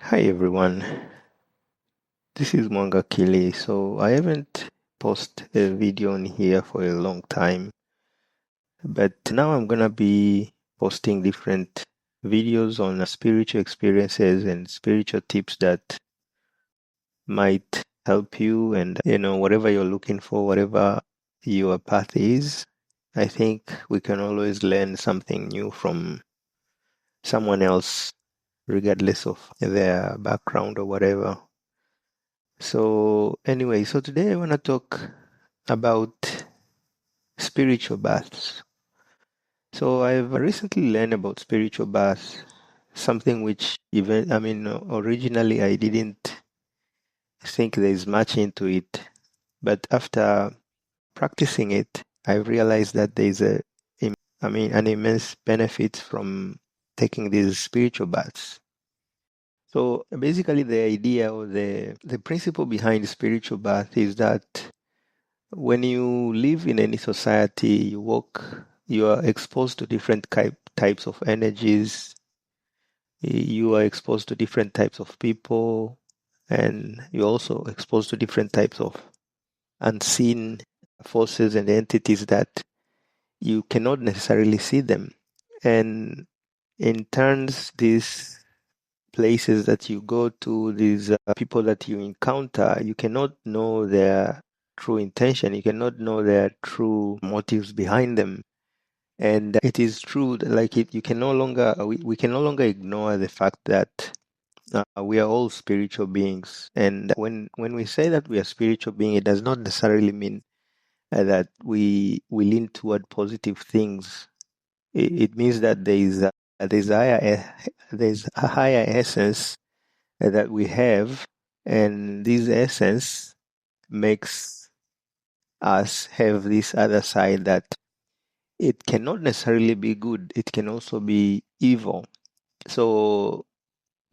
Hi everyone, this is Mwanga Kili. So I haven't posted a video on here for a long time, but now I'm gonna be posting different videos on spiritual experiences and spiritual tips that might help you and whatever you're looking for, whatever your path is. I think we can always learn something new from someone else, regardless of their background or whatever. So today I want to talk about spiritual baths. So I've recently learned about spiritual baths, something which originally I didn't think there's much into it, but after practicing it, I've realized that there's an immense benefit from taking these spiritual baths. So basically the idea or the principle behind spiritual bath is that when you live in any society, you are exposed to different types of energies, you are exposed to different types of people, and you're also exposed to different types of unseen forces and entities that you cannot necessarily see them. And in turns, these places that you go to, these people that you encounter, you cannot know their true intention. You cannot know their true motives behind them. And it is true that you can no longer we can no longer ignore the fact that we are all spiritual beings. And when we say that we are spiritual beings, it does not necessarily mean that we lean toward positive things. It means that there's a higher essence that we have, and this essence makes us have this other side that it cannot necessarily be good, it can also be evil. So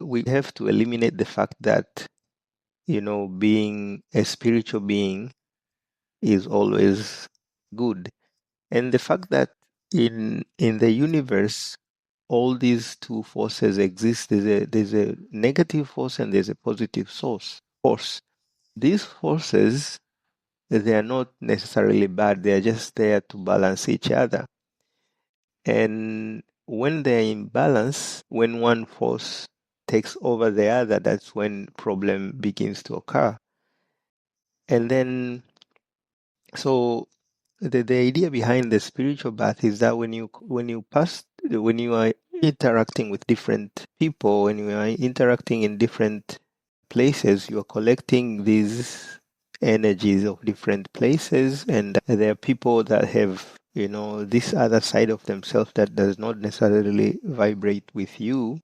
we have to eliminate the fact that, being a spiritual being is always good. And the fact that in the universe all these two forces exist, there's a negative force and there's a positive force. These forces, they are not necessarily bad, they are just there to balance each other. And when they're in balance, when one force takes over the other, that's when problem begins to occur. And then, so the idea behind the spiritual bath is that when you are interacting with different people, when you are interacting in different places, you are collecting these energies of different places, and there are people that have this other side of themselves that does not necessarily vibrate with you.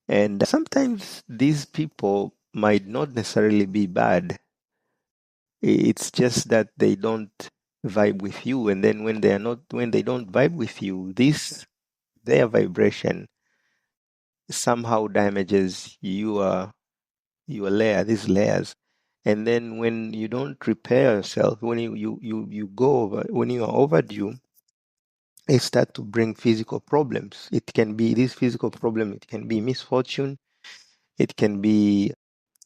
And sometimes these people might not necessarily be bad. It's just that they don't vibe with you. And then when they don't vibe with you, their vibration somehow damages these layers. And then when you don't prepare yourself, when you go over, when you are overdue, it start to bring physical problems. It can be this physical problem, it can be misfortune, it can be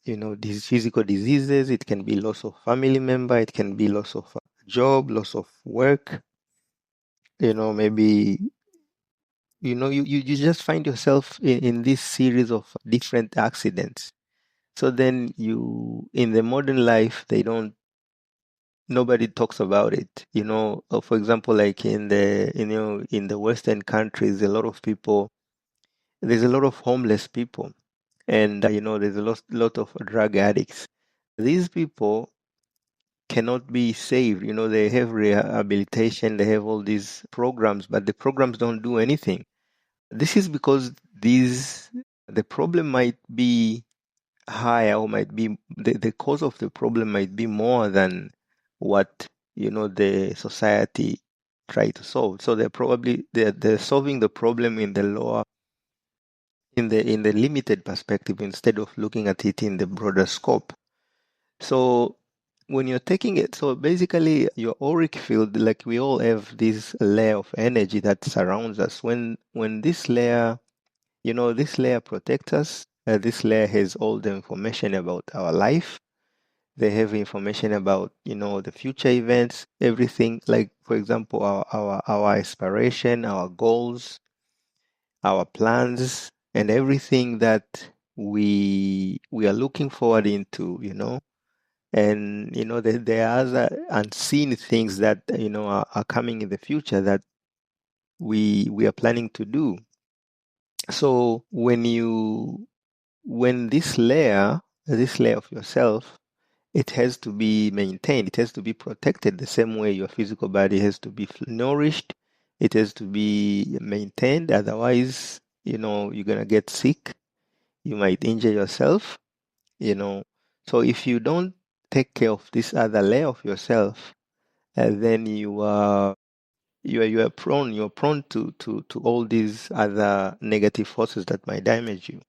these physical diseases, it can be loss of family member, it can be loss of job, loss of work, maybe you just find yourself in this series of different accidents. So then in the modern life, nobody talks about it. For example, like in the Western countries, there's a lot of homeless people, and there's a lot of drug addicts. These people cannot be saved. They have rehabilitation, they have all these programs, but the programs don't do anything. This is because the problem might be higher, or might be the cause of the problem might be more than what the society try to solve. So they're solving the problem in the lower, in the limited perspective, instead of looking at it in the broader scope. So when you're taking it, so basically your auric field, like we all have this layer of energy that surrounds us. When this layer protects us, This layer has all the information about our life. They have information about, the future events, everything. Like, for example, our aspiration, our goals, our plans, and everything that we are looking forward into, and there are other unseen things that are coming in the future that we are planning to do. So when this layer of yourself, it has to be maintained, it has to be protected the same way your physical body has to be nourished, it has to be maintained. Otherwise, you're gonna get sick, you might injure yourself, you know. So if you don't take care of this other layer of yourself, then you're prone to all these other negative forces that might damage you.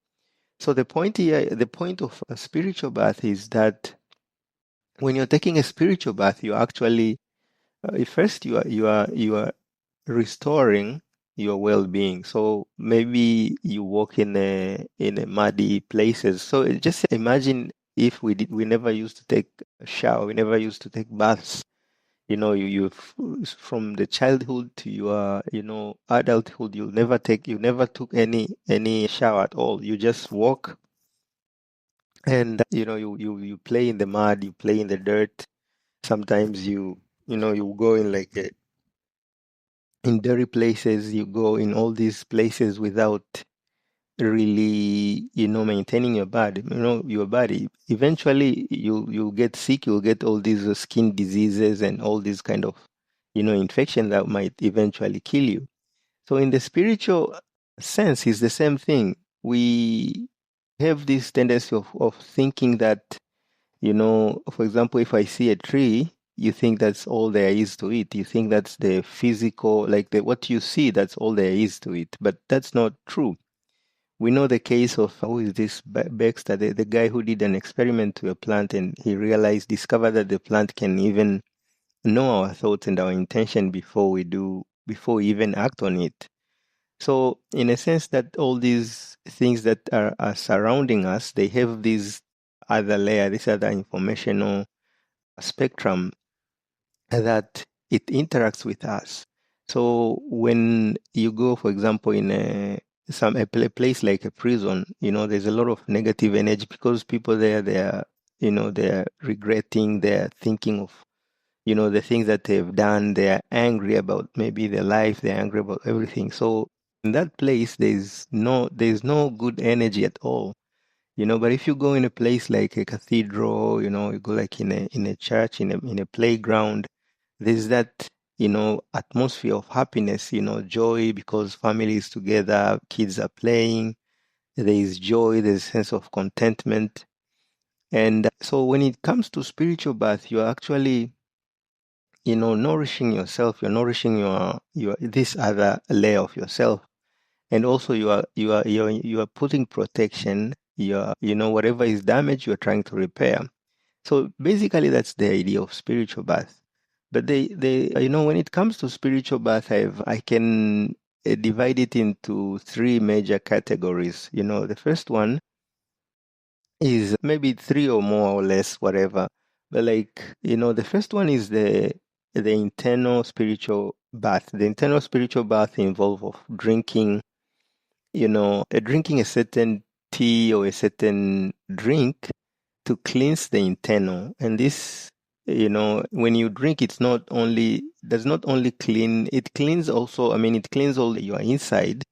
So the point of a spiritual bath is that when you're taking a spiritual bath, you actually first you are restoring your well-being. So maybe you walk in a muddy places. So just imagine if we never used to take a shower, we never used to take baths. You from the childhood to your adulthood, you never took any shower at all. You just walk, and you play in the mud, you play in the dirt. Sometimes you go in like in dirty places, you go in all these places without really maintaining your body. Eventually you'll get sick, you'll get all these skin diseases and all these kind of infection that might eventually kill you. So in the spiritual sense, it's the same thing. We have this tendency of thinking that, for example, if I see a tree, you think that's all there is to it. You think that's the physical, like what you see, that's all there is to it. But that's not true. We know the case of, who is this, Baxter, the guy who did an experiment to a plant, and he discovered that the plant can even know our thoughts and our intention before we even act on it. So in a sense, that all these things that are surrounding us, they have this other informational spectrum that it interacts with us. So when you go, for example, in a place like a prison, there's a lot of negative energy because people there, they're regretting, they're thinking of, the things that they've done, they're angry about maybe their life, they're angry about everything. So in that place, there's no good energy at all. But if you go in a place like a cathedral, you go like in a church, in a playground, there's that, atmosphere of happiness, joy because family is together, kids are playing, there is joy, there's a sense of contentment. And so when it comes to spiritual bath, you're actually, nourishing yourself, you're nourishing your this other layer of yourself. And also you are putting protection, whatever is damaged, you're trying to repair. So basically that's the idea of spiritual bath. But when it comes to spiritual bath, I can divide it into three major categories. The first one is maybe three or more or less, whatever. But like, the first one is the internal spiritual bath. The internal spiritual bath involves of drinking a certain tea or a certain drink to cleanse the internal. And this, when you drink, does not only clean, it cleans also, it cleans all your inside.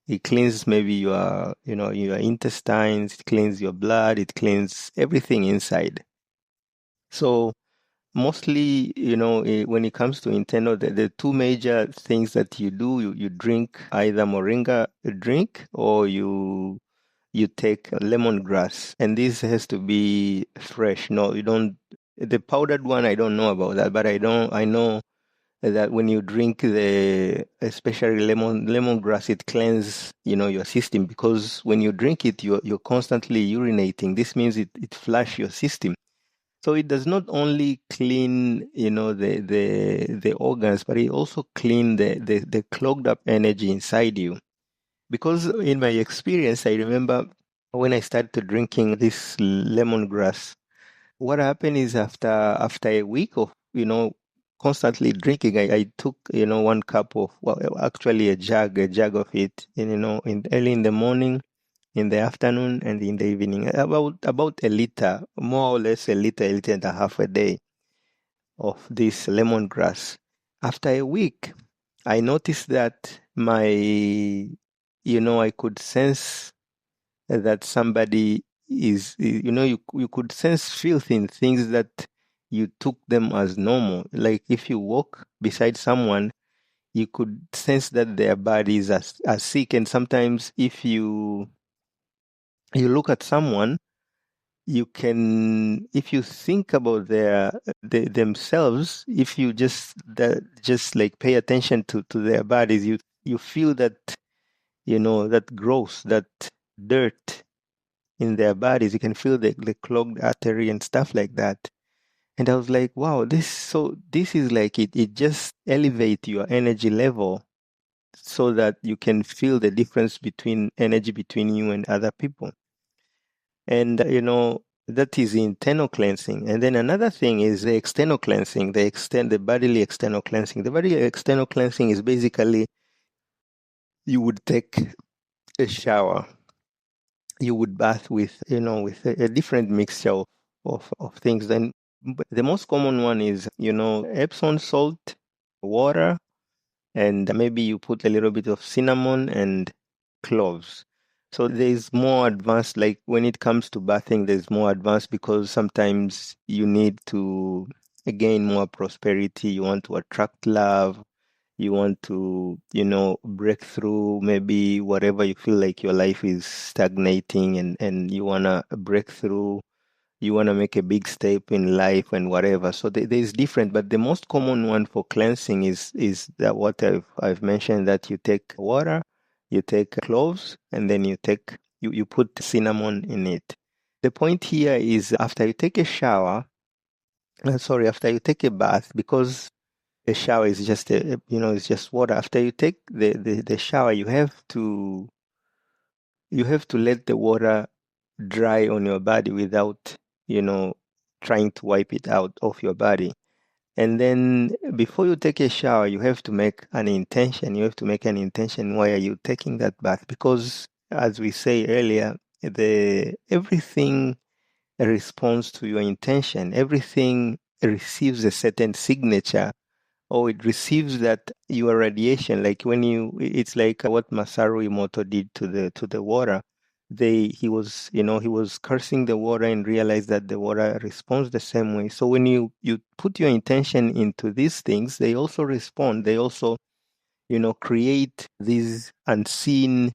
It cleans maybe your intestines, it cleans your blood, it cleans everything inside. So mostly, when it comes to internal, the two major things that you do, you drink either moringa drink, or you take lemongrass, and this has to be fresh. No, you don't. The powdered one, I don't know about that, but I know that when you drink especially lemongrass, it cleanses, your system, because when you drink it, you're constantly urinating. This means it flush your system. So it does not only clean, the organs, but it also clean the clogged up energy inside you. Because in my experience, I remember when I started drinking this lemongrass, what happened is after a week of, constantly drinking, I took, 1 cup of, well, actually a jug of it, in early in the morning, in the afternoon, and in the evening. About a liter, more or less a liter and a half a day of this lemongrass. After a week, I noticed that I could sense that somebody you could sense filth in things that you took them as normal. Like if you walk beside someone, you could sense that their bodies are sick. And sometimes if you look at someone, you can, if you think about themselves, if you just like pay attention to their bodies, you feel that, that growth, that dirt in their bodies. You can feel the clogged artery and stuff like that. And I was like, wow, this is like it just elevate your energy level so that you can feel the difference between energy between you and other people. And that is internal cleansing. And then another thing is the external cleansing, the bodily external cleansing. The bodily external cleansing is basically you would take a shower, you would bath with a different mixture of things. Then the most common one is, Epsom salt, water, and maybe you put a little bit of cinnamon and cloves. So there's more advanced, like when it comes to bathing, there's more advanced because sometimes you need to gain more prosperity. You want to attract love. You want to, break through maybe whatever you feel like your life is stagnating, and you want to break through. You want to make a big step in life and whatever. So there's different, but the most common one for cleansing is that what I've mentioned, that you take water, you take cloves, and then you put cinnamon in it. The point here is after you take a shower, after you take a bath, because a shower is just it's just water. After you take the shower, you have to let the water dry on your body without, you know, trying to wipe it out of your body. And then before you take a shower, you have to make an intention. You have to make an intention. Why are you taking that bath? Because as we say earlier, the everything responds to your intention. Everything receives a certain signature, or it receives that your radiation. Like it's like what Masaru Emoto did to the water. He was cursing the water and realized that the water responds the same way. So when you put your intention into these things, they also respond. They also, create these unseen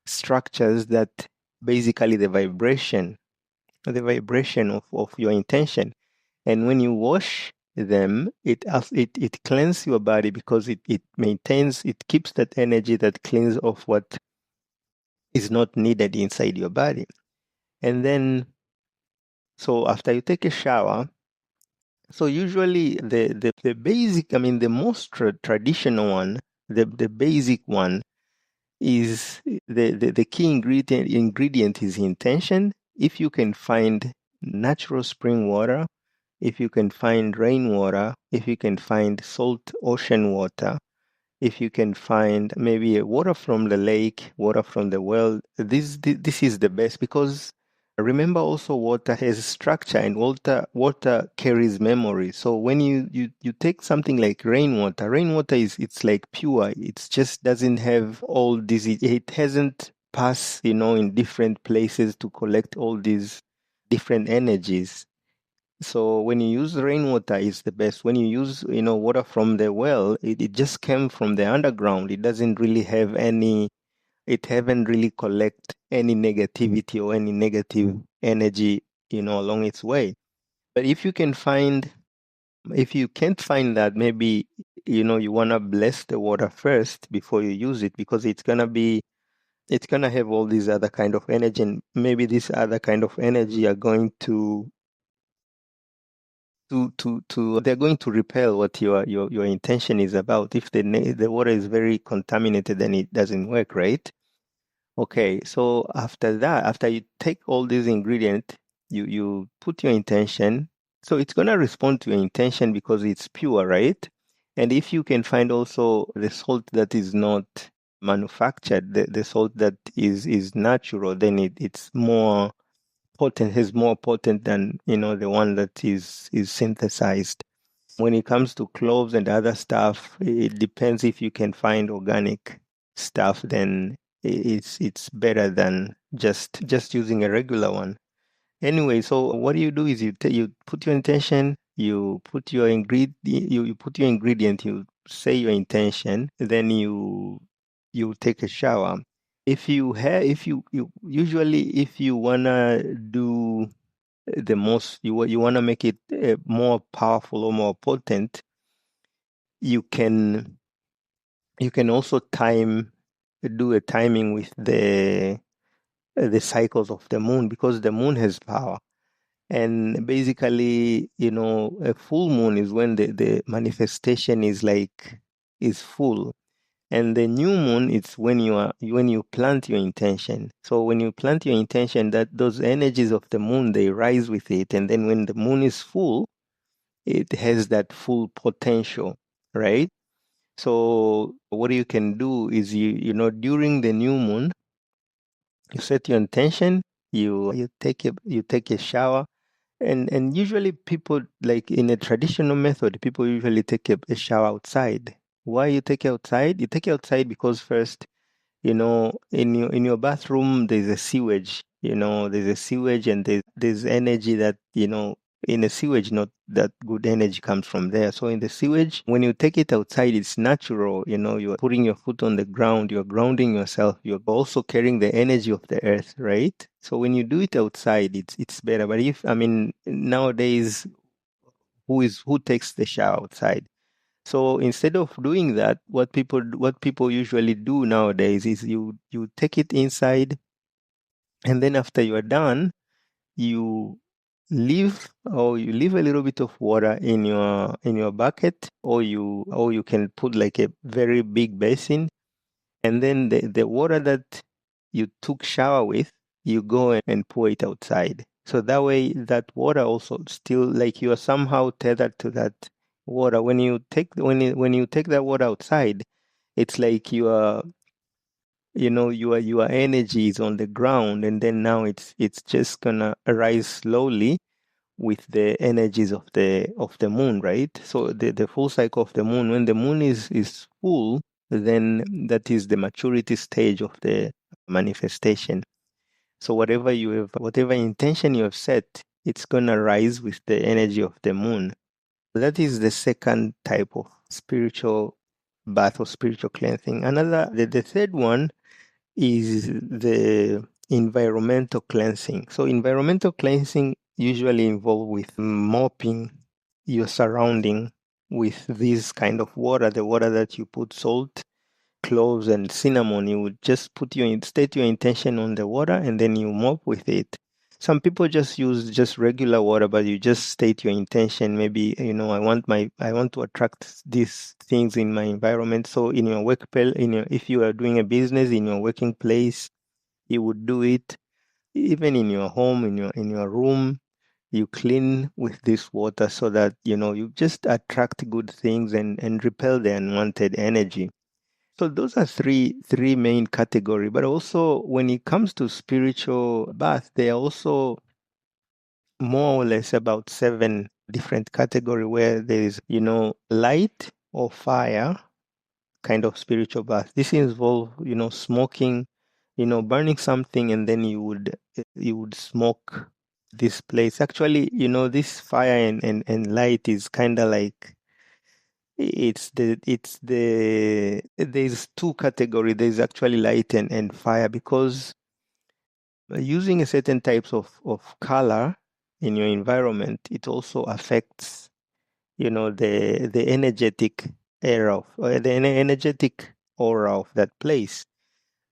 structures that basically the vibration of your intention. And when you wash them, it cleanses your body because it keeps that energy that cleans off what is not needed inside your body. And then, so after you take a shower, so usually the basic, I mean, the most traditional one, the basic one is the key ingredient is intention. If you can find natural spring water, if you can find rainwater, if you can find salt ocean water, if you can find maybe a water from the lake, water from the well, this is the best, because remember also water has structure, and water carries memory. So when you take something like rainwater is, it's like pure. It just doesn't have all this. It hasn't passed, in different places to collect all these different energies. So when you use rainwater, it's the best. When you use, water from the well, it just came from the underground. It doesn't really have it haven't really collect any negativity or any negative energy, along its way. But if you can't find that, maybe, you want to bless the water first before you use it, because it's gonna have all these other kind of energy, and maybe this other kind of energy are going to they're going to repel what your intention is about. If the water is very contaminated, then it doesn't work, right? Okay, so after that, after you take all these ingredients, you put your intention. So it's gonna respond to your intention because it's pure, right? And if you can find also the salt that is not manufactured, the salt that is natural, then it's more potent, is more potent than, the one that is synthesized. When it comes to cloves and other stuff, it depends. If you can find organic stuff, then it's better than just using a regular one. Anyway, so what you do is you put your intention, you put your you put your ingredient, you say your intention, then you take a shower. If you usually, if you wanna do the most, you wanna make it more powerful or more potent, you can also do a timing with the cycles of the moon, because the moon has power. And basically, a full moon is when the manifestation is full. And the new moon, it's when you plant your intention. So when you plant your intention, that those energies of the moon, they rise with it. And then when the moon is full, it has that full potential, right? So what you can do is, during the new moon, you set your intention, you take a shower. And usually people, like in a traditional method, people usually take a shower outside. Why you take it outside? You take it outside because first, in your bathroom there's a sewage. There's a sewage, and there's energy that, in a sewage, not that good energy comes from there. So in the sewage, when you take it outside, it's natural. You're putting your foot on the ground, you're grounding yourself, you're also carrying the energy of the earth, right? So when you do it outside, it's better. But if, I mean, nowadays, who takes the shower outside? So instead of doing that, what people usually do nowadays is you take it inside, and then after you are done, you you leave a little bit of water in your bucket, or you can put like a very big basin, and then the water that you took shower with, you go and pour it outside. So that way, that water also still, like, you are somehow tethered to that water. When you take that water outside, it's like your energy is on the ground, and then now it's just gonna rise slowly with the energies of the moon, right? So the full cycle of the moon, when the moon is full, then that is the maturity stage of the manifestation. So whatever intention you have set, it's gonna rise with the energy of the moon. That is the second type of spiritual bath or spiritual cleansing. The third one is the environmental cleansing. So environmental cleansing usually involve with mopping your surrounding with this kind of water, the water that you put salt, cloves, and cinnamon. You would just state your intention on the water, and then you mop with it. Some people just use just regular water, but you just state your intention. Maybe, I want to attract these things in my environment. So in your workplace, if you are doing a business in your working place, you would do it. Even in your home, in your room, you clean with this water, so that you just attract good things and repel the unwanted energy. So those are three main category. But also, when it comes to spiritual bath, there are also more or less about seven different category, where there is, light or fire kind of spiritual bath. This involve, smoking, burning something, and then you would smoke this place. Actually, this fire and light is kind of like, there's two category. There's actually light and fire, because using a certain types of color in your environment, it also affects, the energetic era the energetic aura of that place.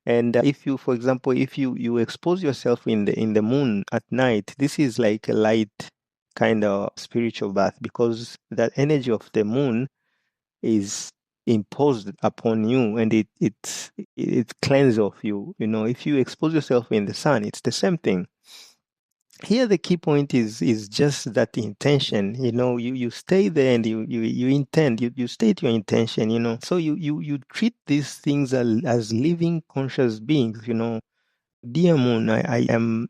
And if you, for example, if you expose yourself in the moon at night, this is like a light kind of spiritual bath, because that energy of the moon is imposed upon you, and it cleanses of you. If you expose yourself in the sun, it's the same thing. Here the key point is just that intention. You stay there and you intend, you state your intention. So you treat these things as living conscious beings. Dear moon, I am,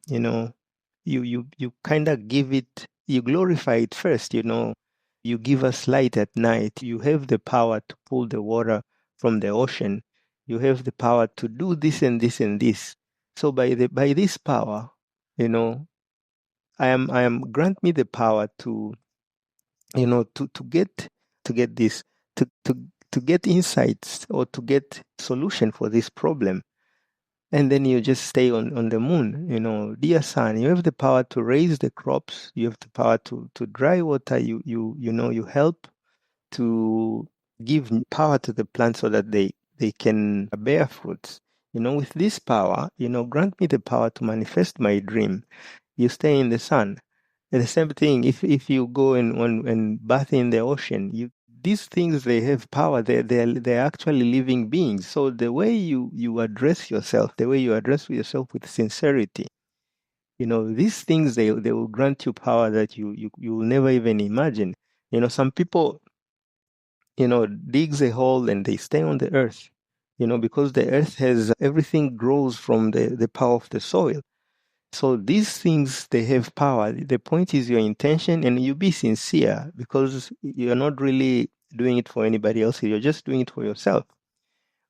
you kind of give it, you glorify it first. You give us light at night. You have the power to pull the water from the ocean. You have the power to do this and this and this. So by this power, I am grant me the power to, to get this, to get insights or to get solution for this problem. And then you just stay on the moon. Dear sun, you have the power to raise the crops. You have the power to dry water. You help to give power to the plants so that they can bear fruits. With this power, grant me the power to manifest my dream. You stay in the sun. And the same thing, if you go and bath in the ocean, these things, they have power. They're actually living beings. So the way you address yourself, the way you address yourself with sincerity, these things, they will grant you power that you will never even imagine. Some people, digs a hole and they stay on the earth, because the earth has everything grows from the power of the soil. So these things, they have power. The point is your intention, and you be sincere, because you're not really doing it for anybody else. You're just doing it for yourself.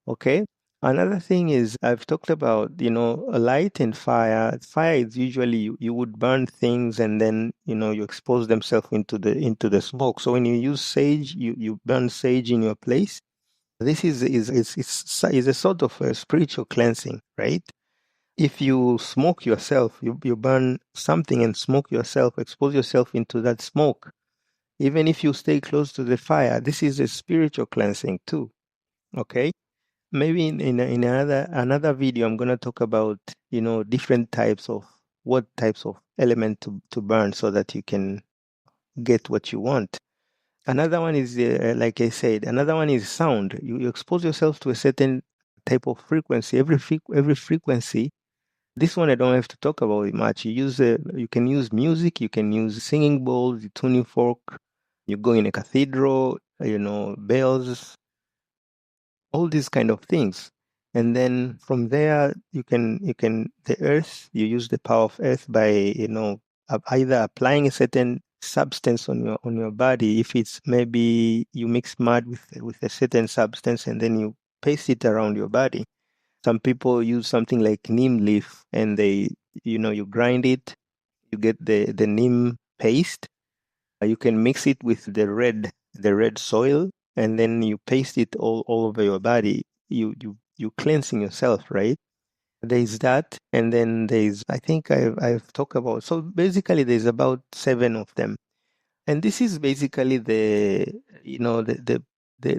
Okay. Another thing is, I've talked about, a light and fire. Fire is usually you would burn things, and then, you expose themselves into the smoke. So when you use sage, you burn sage in your place. This is a sort of a spiritual cleansing, right? If you smoke yourself, you burn something and smoke yourself, expose yourself into that smoke. Even if you stay close to the fire, this is a spiritual cleansing too. Okay. Maybe in another video, I'm gonna talk about different types of what types of element to burn so that you can get what you want. Another one is like I said, another one is sound. You expose yourself to a certain type of frequency. Every frequency. This one I don't have to talk about it much. You can use music, you can use singing bowls, tuning fork. You go in a cathedral, bells, all these kind of things. And then from there, the earth, you use the power of earth by, either applying a certain substance on your body. If it's maybe you mix mud with a certain substance and then you paste it around your body. Some people use something like neem leaf, and you grind it, you get the neem paste. You can mix it with the red soil, and then you paste it all over your body. You cleansing yourself, right? There's that, and then I think I've talked about. So basically, there's about 7 of them, and this is basically the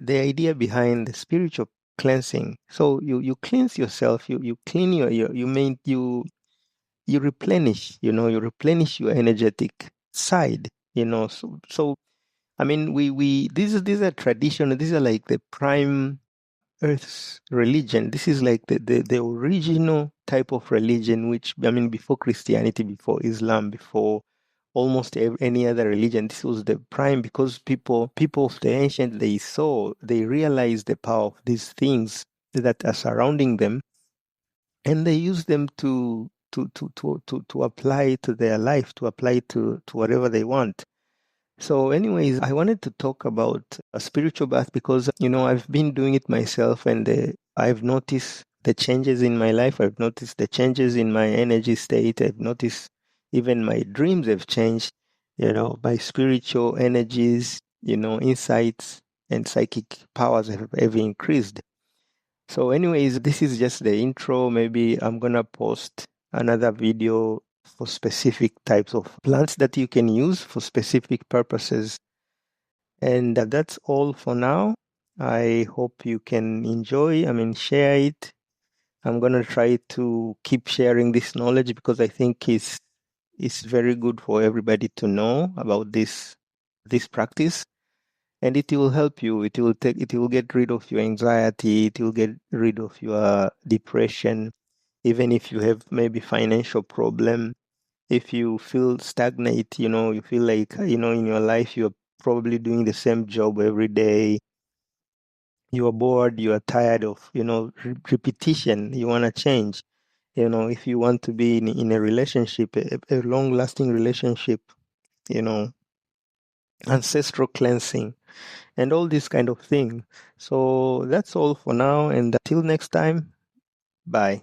idea behind the spiritual cleansing. So you cleanse yourself, you clean you replenish, you replenish your energetic side, so I mean, these are traditional. These are like the prime Earth's religion. This is like the original type of religion, which, I mean, before Christianity, before Islam, before almost any other religion. This was the prime, because people of the ancient, they realized the power of these things that are surrounding them, and they use them to apply to their life, to apply to whatever they want. So, anyways, I wanted to talk about a spiritual bath because, I've been doing it myself, and I've noticed the changes in my life. I've noticed the changes in my energy state. I've noticed even my dreams have changed, my spiritual energies, insights and psychic powers have increased. So, anyways, this is just the intro. Maybe I'm going to post another video for specific types of plants that you can use for specific purposes. And that's all for now. I hope you can enjoy, share it. I'm going to try to keep sharing this knowledge because I think it's very good for everybody to know about this practice. and it will help you. It will get rid of your anxiety. It will get rid of your depression. Even if you have maybe financial problem, if you feel stagnate, you feel like, in your life, you're probably doing the same job every day. You are bored, you are tired of, repetition. You want to change. If you want to be in a relationship, a long-lasting relationship, you know, ancestral cleansing, and all this kind of thing. So that's all for now. And until next time, bye.